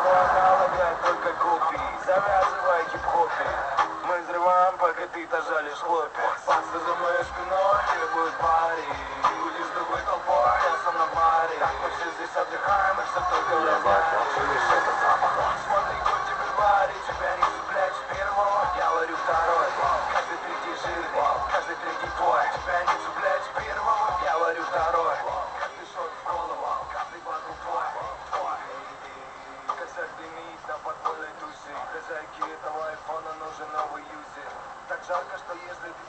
аналога, только копии. Завязывай хип-хопе. Мы взрываем, пока ты тоже лишь хлопья. Паста за моей спиной требует пари. Ты будешь другой толпой, я сам на баре. Так мы все здесь отдыхаем, и все только в разгаре. Чуешь этот запах? Смотри, хоть тебе баре, тебя не цеплять с первого, я варю второй. Каждый третий жирный, каждый третий твой. Тебя не цеплять с первого, я варю второй. Каждый шот в голову, каждый батл твой. Косяк дымит на подпольной тусе. Хозяйке этого айфона нужен новый юзер. Так жарко, что если ты